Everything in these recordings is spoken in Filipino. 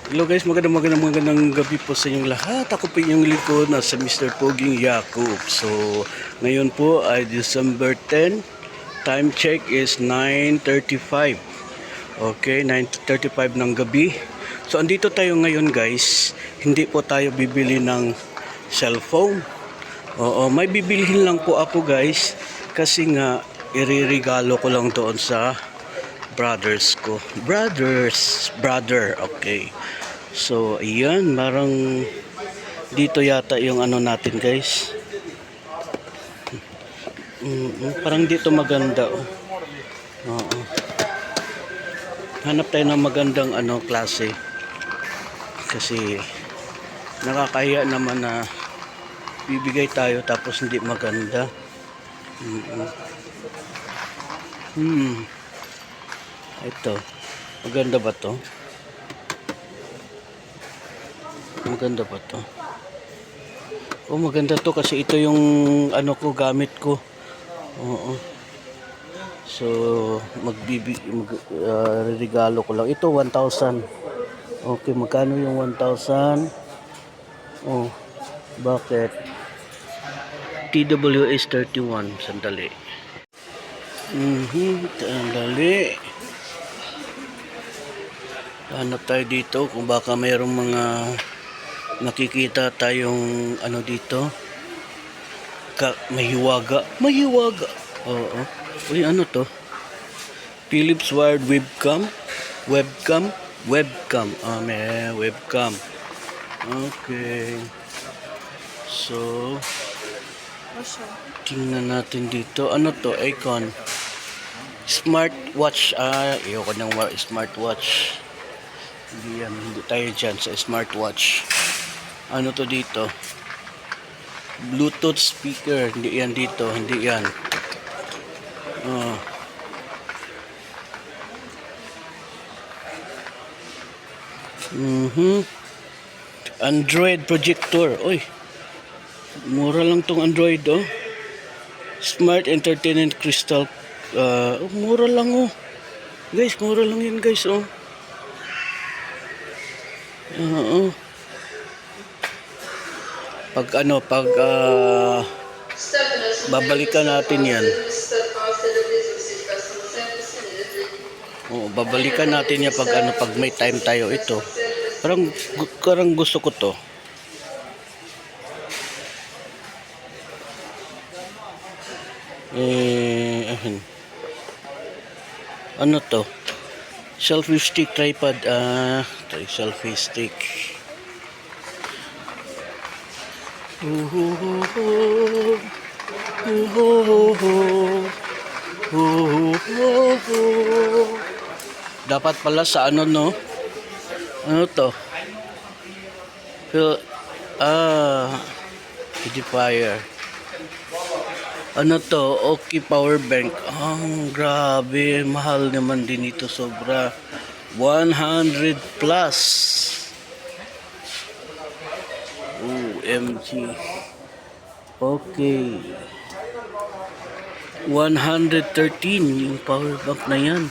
Hello guys, magandang gabi po sa inyong lahat. Ako po inyong lingkod na sa Mr. Poging Yacob. So, ngayon po ay December 10. Time check is 9:35. Okay, 9:35 ng gabi. So, andito tayo ngayon guys. Hindi po tayo bibili ng cellphone. Oo, may bibilhin lang po ako guys. Kasi nga, iririgalo ko lang doon sa brothers ko. Brother, okay. So, ayan, parang dito yata yung ano natin, guys. Parang dito maganda, oh. Oo. Hanap tayo ng magandang ano klase. Kasi nakakahiya naman na bibigay tayo tapos hindi maganda. Ito. Maganda ba 'to? Maganda ba to? Oh, maganda to kasi ito yung ano ko, gamit ko. Oo. So, regalo ko lang. Ito 1,000. Okay, magkano yung 1,000? Oh, bakit? TWS 31. Sandali. Sandali. Hanap tayo dito kung baka mayroong mga nakikita tayong ano dito. Mahiwaga. Oo. Uy, ano to? Philips wired webcam. May webcam. Okay. So, tingnan natin dito. Ano to? Icon. Smartwatch. Ayoko ng smartwatch. Hindi tayo dyan sa smartwatch. Ano to dito? Bluetooth speaker. Hindi yan dito. Hindi yan. Android projector. Oy, mura lang tong Android, oh. Smart Entertainment Crystal. Mura lang, oh. Guys, mura lang yan, guys, oh. Oo. Pag babalikan natin yan. Oo, babalikan natin yan pag may time tayo ito. Parang gusto ko to. Ano to? Selfie stick tripod. Selfie stick. Dapat pala sa ano, no? Ano to? Edifier. Ano to? Okay, power bank. Grabe, mahal naman din ito, sobra. 100 plus. OMG. Okay. 113 yung power bank na yan.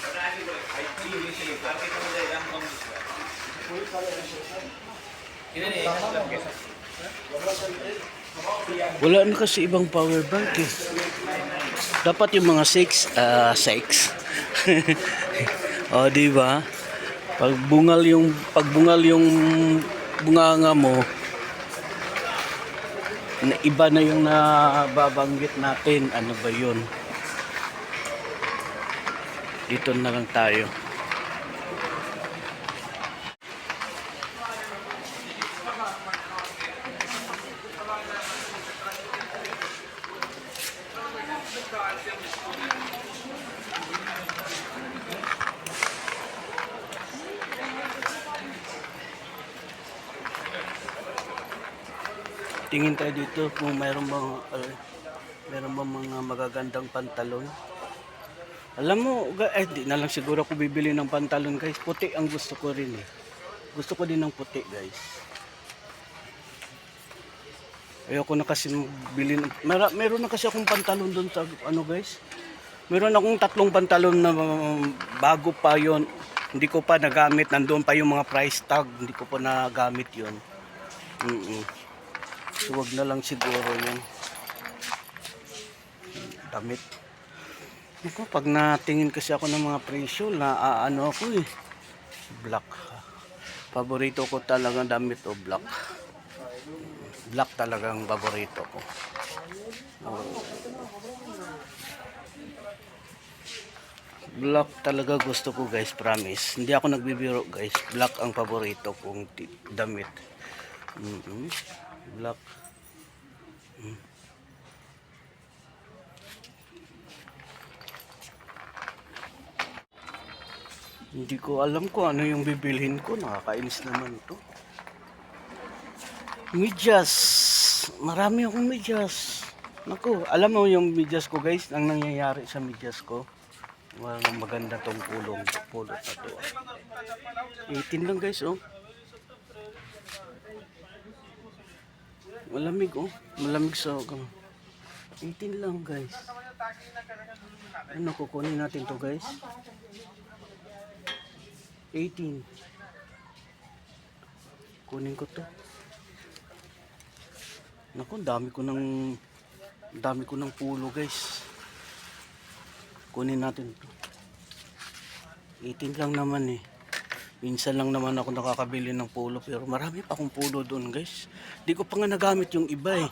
Wala na kasi ibang power bank eh. Dapat yung mga 6. O, di ba? Pagbungal yung bunganga mo, iba na yung nababanggit natin. Ano ba yun? Dito na lang tayo. Tingin tayo dito kung mayroon bang mga magagandang pantalon. Alam mo, di na lang siguro ako bibili ng pantalon, guys. Puti ang gusto ko rin eh. Gusto ko din ng puti, guys. Ayoko na kasi bili. Meron na kasi akong pantalon doon sa ano, guys. Meron akong 3 pantalon na bago pa yon. Hindi ko pa nagamit. Nandoon pa yung mga price tag. Hindi ko pa nagamit yun. So, wag na lang siguro yun. Damit. Ako, pag natingin kasi ako ng mga presyo, ano ako eh. Black. Paborito ko talagang damit o black. Black talagang paborito ko. Black talaga gusto ko guys, promise. Hindi ako nagbibiro guys. Black ang paborito kong damit. Black. Hindi ko alam kung ano yung bibilhin ko. Nakakainis naman ito. Medyas. Marami akong medyas. Naku, alam mo yung medyas ko guys, ang nangyayari sa medyas ko. Walang maganda tong pulot na to. 18 lang guys oh. Malamig oh. Malamig sa 18 lang guys. Ano kukunin natin to guys? 18. Kunin ko to. Naku, dami ko ng pulo guys. Kunin natin to. 18 lang naman eh. Minsan lang naman ako nakakabili ng pulo, pero marami pa akong pulo doon guys. Di ko pa nga nagamit yung iba eh.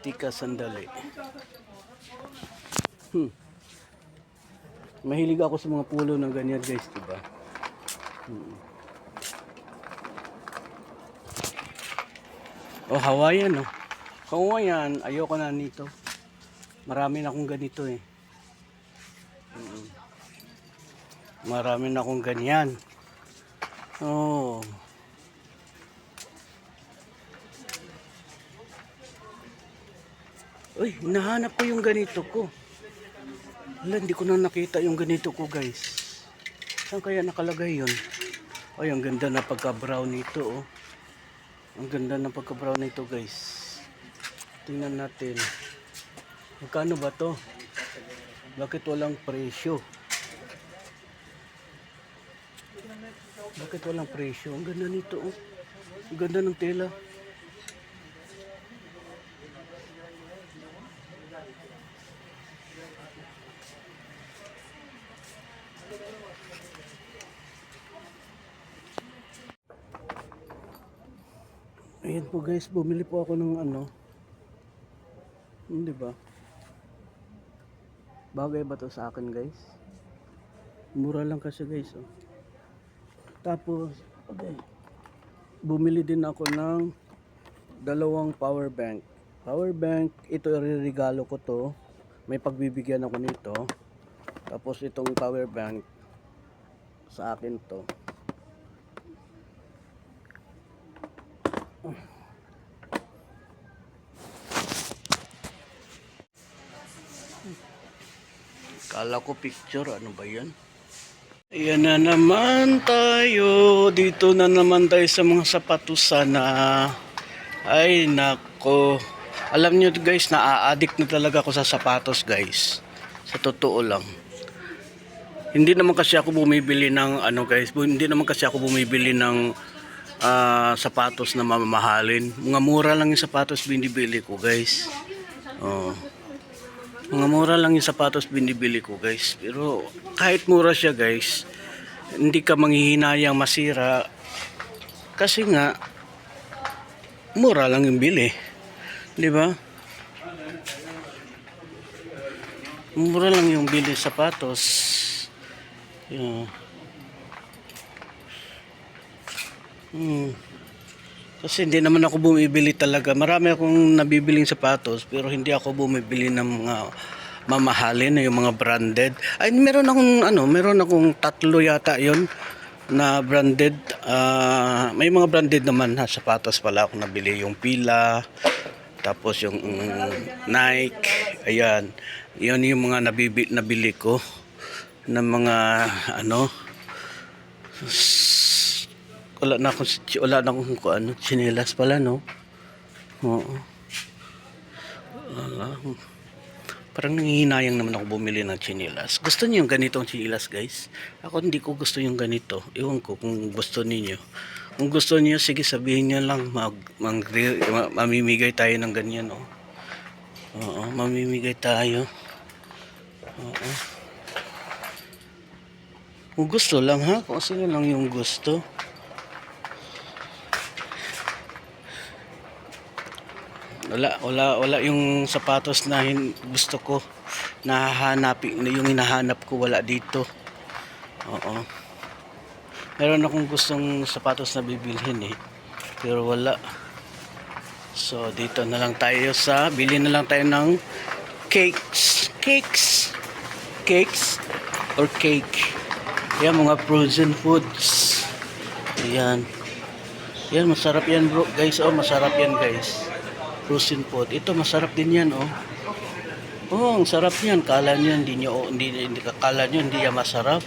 Tika sandali. Mahilig ako sa mga pulo na ganyan guys, diba? Oh, Hawaiian oh. Hawaiian, ayoko na nito. Marami na akong ganito eh. Marami na akong ganyan. Oh. Uy, nahanap ko yung ganito ko. Wala, hindi ko na nakita yung ganito ko guys. Saan kaya nakalagay yun? Ay, ang ganda na pagka-brown nito oh. Ang ganda na pagka-brown nito guys. Tingnan natin. Magkano ba to? Bakit walang presyo? Bakit walang presyo? Ang ganda nito oh. Ang ganda ng tela. Ayan po guys, bumili po ako ng ano. Di ba? Bagay ba to sa akin guys? Mura lang kasi guys oh. Tapos, okay. Bumili din ako ng dalawang power bank. Power bank, ito iririgalo ko to. May pagbibigyan ako nito. Tapos itong power bank sa akin to. Kala ko picture, ano ba yan? Ayan na naman tayo. Dito na naman tayo sa mga sapatos sana. Ay nako. Alam nyo guys, na-addict na talaga ako sa sapatos guys. Sa totoo lang. Hindi naman kasi ako bumibili ng ano guys. Hindi naman kasi ako bumibili ng sapatos na mamahalin. Mga mura lang yung sapatos binibili ko guys. Oh. Mga mura lang yung sapatos binibili ko guys. Pero kahit mura siya guys, hindi ka manghihinayang masira. Kasi nga, mura lang yung bili. Di ba? Mura lang yung bili sapatos. Yeah. Kasi hindi naman ako bumibili talaga. Marami akong nabibiling sapatos pero hindi ako bumibili ng mga mamahalin, yung mga branded. Ay meron akong tatlo yata 'yon na branded. May mga branded naman na sapatos pala ako nabili, yung Fila, tapos yung Nike. Ayan. 'Yon yung mga nabili ko ng mga wala na akong tsinelas pala no. Oo. Parang nangihinayang naman ako bumili ng chinilas. Gusto niyo yung ganitong chinilas, guys? Ako hindi ko gusto yung ganito. Ewan ko kung gusto niyo. Kung gusto niyo, sige sabihin niyo lang. Mamimigay tayo ng ganyan, oh. Oo, mamimigay tayo. Oo. Kung gusto lang, ha? Kung sino lang yung gusto. Wala yung sapatos na gusto ko, nahahanapin, yung hinahanap ko wala dito. Oo. Meron akong gustong sapatos na bibilhin pero wala. So dito na lang tayo bili na lang tayo ng cakes or cake. Yan, mga frozen foods. Yan, masarap yan bro, guys. Oh, masarap yan, guys. Frozen food. Ito masarap din yan, oh. Oh, ang sarap niyan. Kala niyo hindi kakala niyo hindi yan masarap.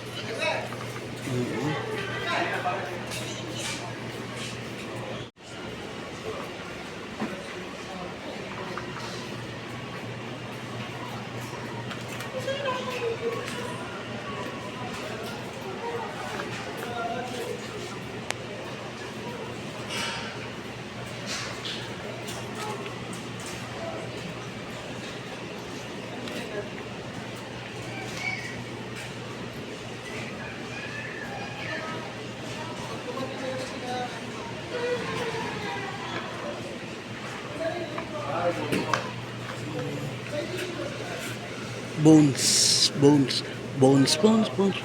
Bones.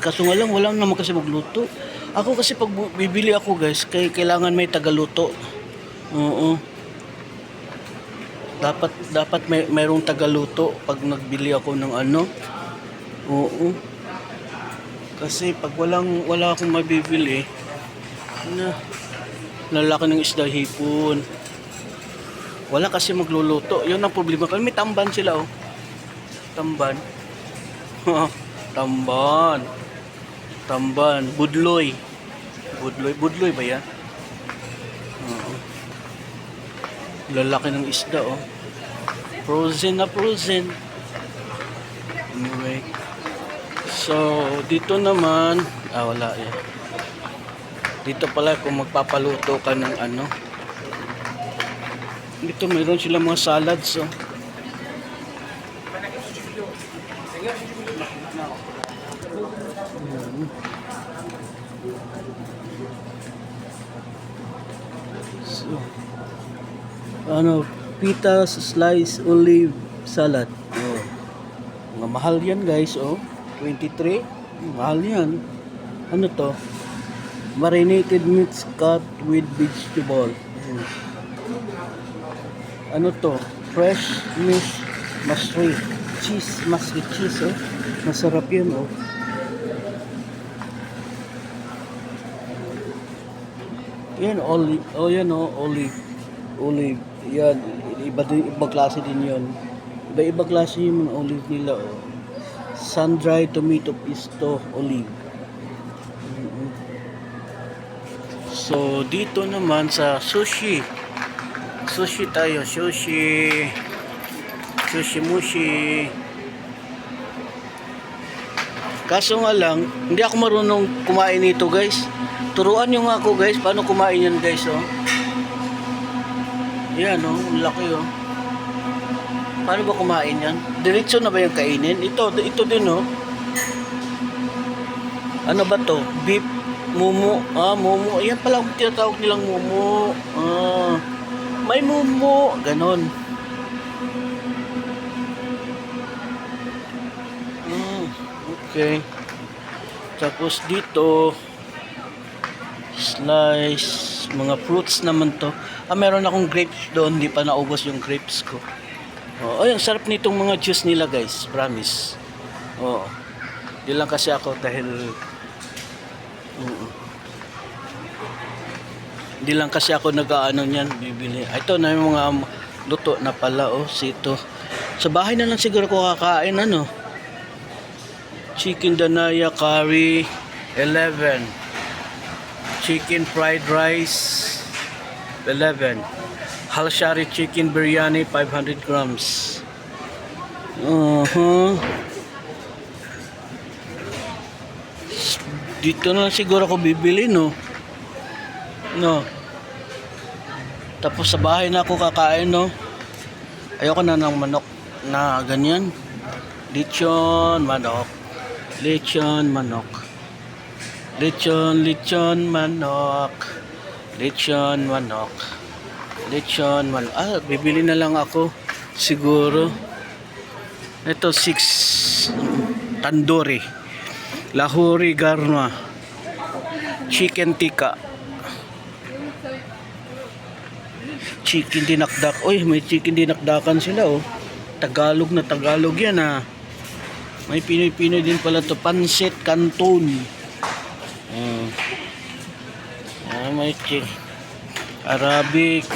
Kaso nga lang, wala naman kasi magluto. Ako kasi pag bibili ako, guys, kailangan may tagaluto. Oo. Dapat mayroong tagaluto pag nagbili ako ng ano. Oo. Kasi pag wala akong mabibili, lalaki ng isda, hipon. Wala kasi magluluto. Yun ang problema. Kasi may tamban sila, oh. Tamban. Tamban. Budloy ba yan? Lalaki ng isda, oh. Frozen. Anyway. So, dito naman, wala yan. Dito pala kung magpapaluto ka ng ano. Dito mayroon sila mga salads, oh. So, pita slice olive salad. Oh. Mga mahal yan, guys, oh. 23. Mahal yan. Ano to? Marinated meats cut with vegetable. Ano to? Fresh mashed cheese, oh. Masarap yan, oh. Yan, olive. Oh, yan, oh, olive. Yan, iba klase din yun. Iba klase yung olive nila, oh. Sun-dried tomato pesto olive. So, dito naman sa sushi tayo. Sushi mushi. Kaso nga lang, hindi ako marunong kumain nito, guys. Turuan nyo nga ako, guys, paano kumain yan, guys, oh. Yan, oh, laki, oh. Paano ba kumain yan? Diretso na ba yung kainin? Ito din, oh. Ano ba to? Beef mumu. Mumu. Ayan pala ang tinatawag nilang mumu. May mumu. Ganon. Okay. Tapos dito, slice, mga fruits naman to. Meron akong grapes doon. Hindi pa naubos yung grapes ko. Ang sarap nitong mga juice nila, guys. Promise. Di lang kasi ako dahil hindi lang kasi ako nag-aano niyan, bibili. Ito na yung mga luto na pala, oh, sito. Sa bahay na lang siguro ko kakain, ano. Chicken danaya curry 11. Chicken fried rice 11. Halshari chicken biryani 500 grams. Uh-huh. Dito na siguro ako bibili, no? No. Tapos sa bahay na ako kakain, no? Ayoko na ng manok na ganyan. Lechon manok. Lechon manok. Lechon manok. Lechon manok. Lechon manok. Ah, bibili na lang ako. Siguro. Ito, 6 tandoori. Lahori garma. Chicken tikka. Chicken dinakdak. Uy, may chicken dinakdakan sila, oh. Tagalog na Tagalog yan, ah. May Pinoy-Pinoy din pala to. Pansit Canton. May Arabic.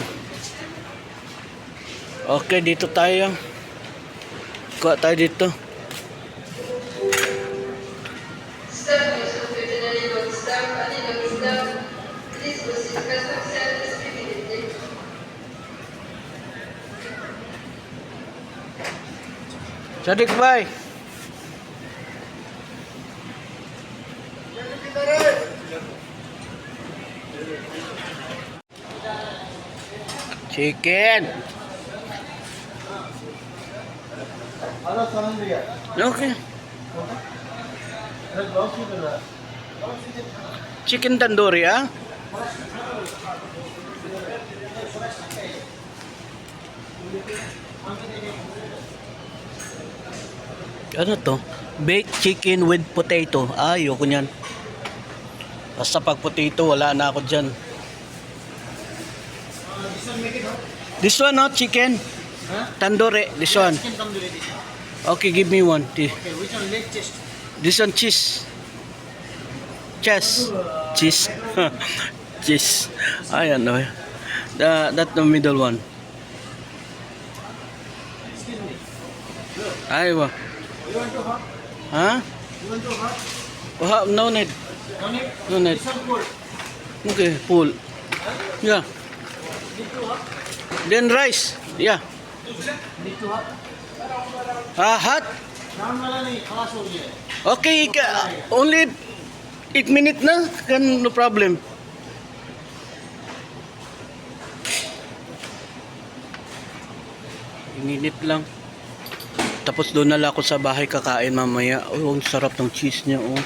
Okay, dito tayo. Kuha tayo dito. Sadik bhai. Chicken. Okay. Chicken tandoori, ah? Ano to? Baked chicken with potato. Ayoko niyan. Basta pag potato, wala na ako dyan. This one, no? Chicken? Tandoori. This one. Okay, give me one. Okay, which one? Leg chest. This one, cheese. Cheese. Cheese. Ayan, no. That the middle one. Aywa. You want to hot? Huh? You want to hot? Oh, no need. No need? No need. This one cold. Okay, full. Yeah. Need to hot? Then rice. Yeah. Need to hot? Hot. Round वाला नहीं, खास हो गया है. Okay, only 8 minutes na. Can no problem. Minute lang. Tapos doon na lang ako sa bahay kakain mamaya. Oh, ang sarap ng cheese niya, oh.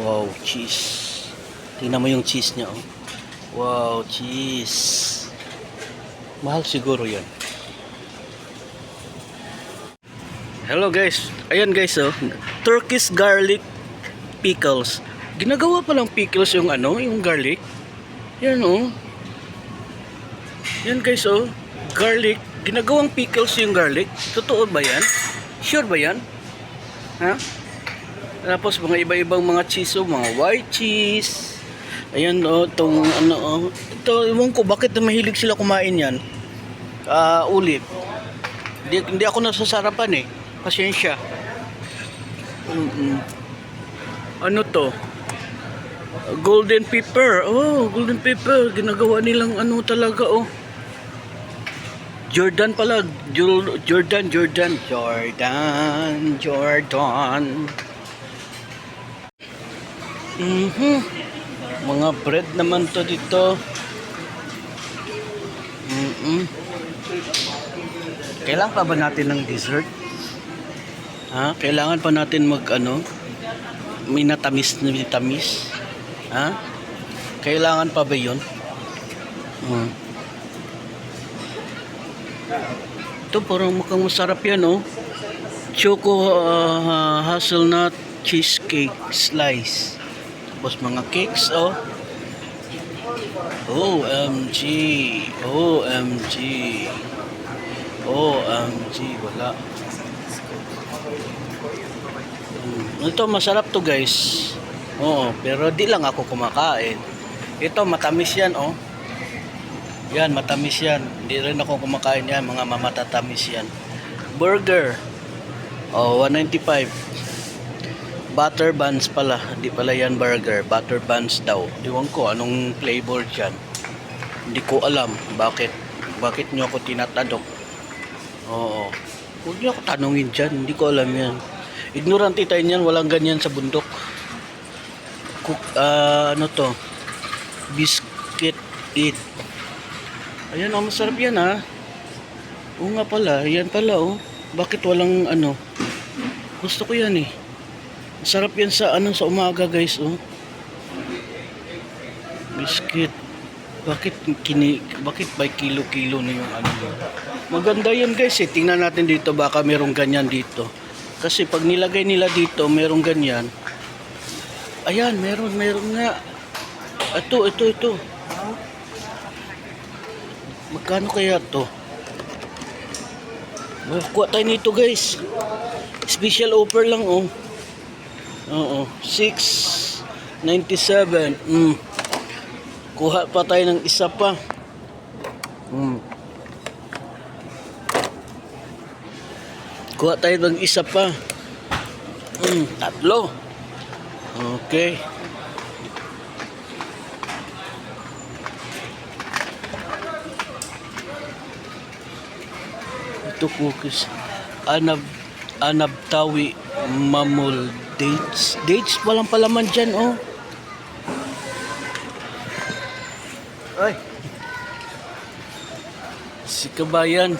Wow, cheese. Tingnan mo yung cheese niya, oh. Wow, cheese. Mahal siguro yan. Hello guys. Ayan guys, oh. Turkish garlic pickles. Ginagawa pa lang pickles yung ano, yung garlic. Yan, oh. Yan guys, oh. Garlic. Ginagawang pickles yung garlic. Totoo ba yan? Sure ba yan? Ha? Tapos mga iba-ibang mga cheese, oh. Mga white cheese. Ayan, oh. Itong ano, oh. Ito, iwan ko, bakit mahilig sila kumain yan? Ulit. Hindi ako nasasarapan, eh. Pasensya. Ano to? Golden pepper. Oh, golden pepper. Ginagawa nilang ano talaga, oh. Jordan pala. Jordan. Mga bread naman to dito. Kailangan pa ba natin ng dessert? Ha? Kailangan pa natin mag ano? Minatamis na vitamis? Ha? Kailangan pa ba yun? Ito parang mukhang masarap yan, oh. Choco hazelnut cheesecake slice. Tapos mga cakes, oh. OMG. Wala. Ito masarap to guys. Oo, pero di lang ako kumakain. Ito matamis yan, oh. Yan, matamis yan. Hindi rin ako kumakain yan, mga mamatatamis yan. Burger. Oh, 195. Butter buns pala. Hindi pala yan burger. Butter buns daw. Diwan ko anong flavor dyan. Hindi ko alam bakit nyo ako tinatanong. Oo. Huwag niyo ako tanungin dyan. Hindi ko alam yan. Ignorante tayo niyan. Walang ganyan sa bundok. Ano to? Biscuit eat. Ayan oh, masarap yan ha. Oo nga pala. Yan pala oh. Bakit walang ano? Gusto ko yan eh. Masarap yan sa ano sa umaga guys oh. Biscuit. Bakit by kilo-kilo na yung ano yun? Maganda yan guys eh. Tingnan natin dito baka merong ganyan dito. Kasi pag nilagay nila dito merong ganyan. Ayan, meron nga. Ito. Magkano kaya to? Kuha tayo nito guys. Special offer lang oh. Oo, 6.97. Kuha pa tayo ng isa pa. Kuha tayo ng isa pa. Tatlo. Okay. Ito cookies. Anabtawi mamul dates. Dates walang palaman dyan oh. Ay. Si kabayan.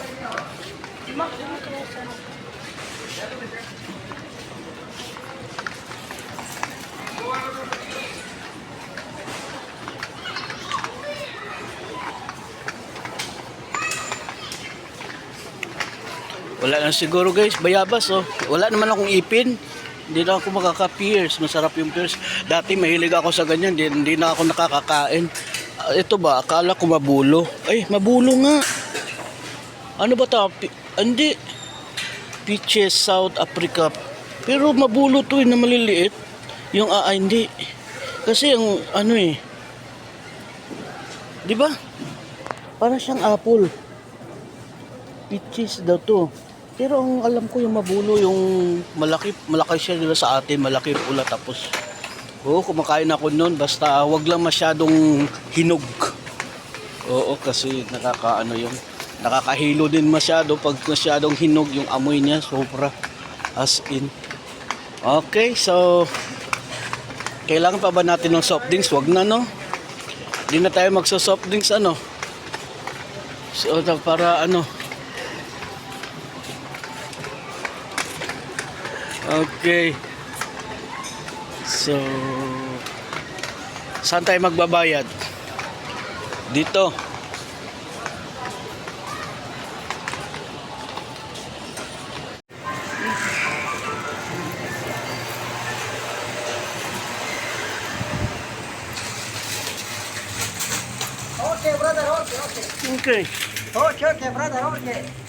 Wala na siguro guys, bayabas oh. Wala naman akong ipin. Hindi na ako makaka-pierce. Masarap yung pierce. Dati mahilig ako sa ganyan, hindi na ako nakakakain. Ito ba, akala ko mabulo. Ay, mabulo nga. Ano ba ito? Hindi. Peaches, South Africa. Pero mabulo to na maliliit. Yung hindi. Kasi yung ano eh. Di ba? Parang siyang apple. Peaches daw to. Pero ang alam ko yung mabulo, yung malaki siya nila sa atin, malaki pula tapos. Oo, kumakain ako noon, basta wag lang masyadong hinog. Oo, kasi nakakaano yun. Nakakahilo din masyado pag masyadong hinog yung amoy niya, sobra. As in. Okay, so kailangan pa ba natin ng soft drinks? Wag na no. Hindi na tayo magso-soft drinks ano. So para ano. Okay. So, saan tayo magbabayad? Dito. Okay, brother, okay. Okay. Okay, brother, okay.